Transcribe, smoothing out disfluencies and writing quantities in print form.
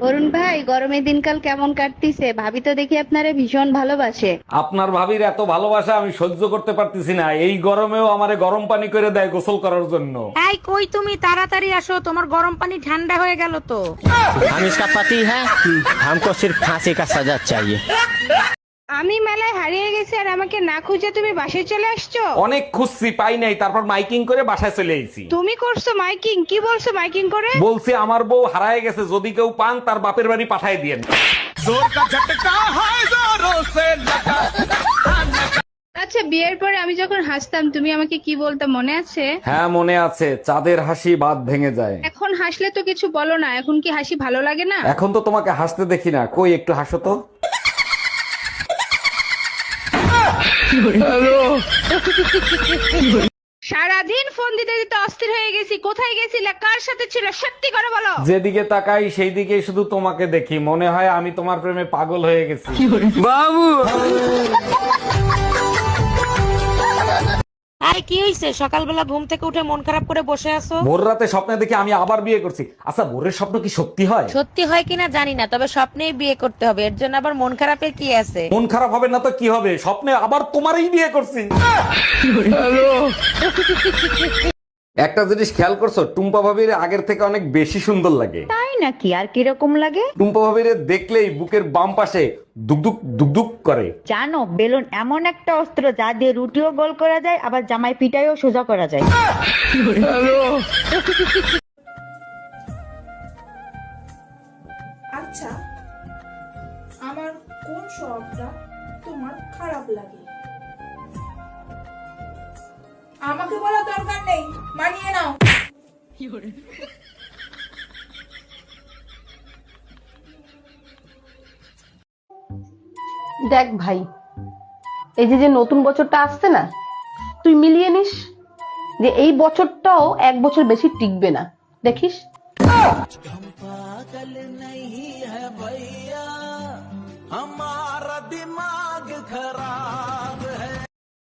অরুণ ভাই, গরমের দিনকাল কেমন কাটতিছে? ভাবি তো দেখি আপনারে ভীষণ ভালোবাসে। আপনার ভাবির এত ভালোবাসা আমি সহ্য করতে পারতেছি না। এই গরমেও আমারে গরম পানি করে দেয় গোসল করার জন্য। এই কই তুমি, তাড়াতাড়ি আসো, তোমার গরম পানি ঠান্ডা হয়ে গেল তো। हम इसका पति है, हमको सिर्फ फांसी का सजा चाहिए। আমি মেলায় হারিয়ে গেছি আর আমাকে না খুঁজে তুমি বাসায় চলে আসছো। অনেক খুঁজছি, পাই নাই, তারপর মাইকিং করে বাসায় চলে আইছি। তুমি করছো মাইকিং? কি বলছো মাইকিং করে? বলছি আমার বউ হারায় গেছে, যদি কেউ পান তার বাপের বাড়ি পাঠায় দিয়েন। আচ্ছা, বিয়ের পরে আমি যখন হাসতাম তুমি আমাকে কি বলতে মনে আছে? হ্যাঁ মনে আছে, চাঁদের হাসি বাদ ভেঙে যায়। এখন হাসলে তো কিছু বলো না, এখন কি হাসি ভালো লাগে না? এখন তো তোমাকে হাসতে দেখি না, কই একটু হাসো তো। সারাদিন ফোন দিতে দিতে অস্থির হয়ে গেছি। কোথায় গেছিলে, কার সাথে ছিল, সত্যি করে বলো। যেদিকে তাকাই সেই দিকে শুধু তোমাকে দেখি, মনে হয় আমি তোমার প্রেমে পাগল হয়ে গেছি। আরে কি হইছে, সকালবেলা ঘুম থেকে উঠে মন খারাপ করে বসে আছো? ভোর রাতে স্বপ্নে দেখি আমি আবার বিয়ে করছি। আচ্ছা, ভোরের স্বপ্ন কি সত্যি হয়? সত্যি হয় কিনা জানি না, তবে স্বপ্নেই বিয়ে করতে হবে, এর জন্য আবার মন খারাপের কি আছে? মন খারাপ হবে না তো কি হবে, স্বপ্নে আবার তোমারই বিয়ে করছি। একটা জিনিস খেয়াল করছো, টুম্পা ভাবির আগের থেকে অনেক বেশি সুন্দর লাগে। তাই নাকি? আর কিরকম লাগে? টুম্পা ভাবির দেখলেই বুকের বাম পাশে দুকদুক দুকদুক করে। জানো, বেলুন এমন একটা অস্ত্র যা দিয়ে রুটিও গোল করা যায়, আবার জামাই পিটাইও সোজা করা যায়। আচ্ছা, আমার কোন স্বভাবটা তোমার খারাপ লাগে? আমাকে বলা দরকার নেই, মানিয়ে নাও। দেখ ভাই, এই যে যে নতুন বছরটা আসছে না, তুই মিলিয়ে নিস যে এই বছরটাও এক বছর বেশি টিকবে না, দেখিস।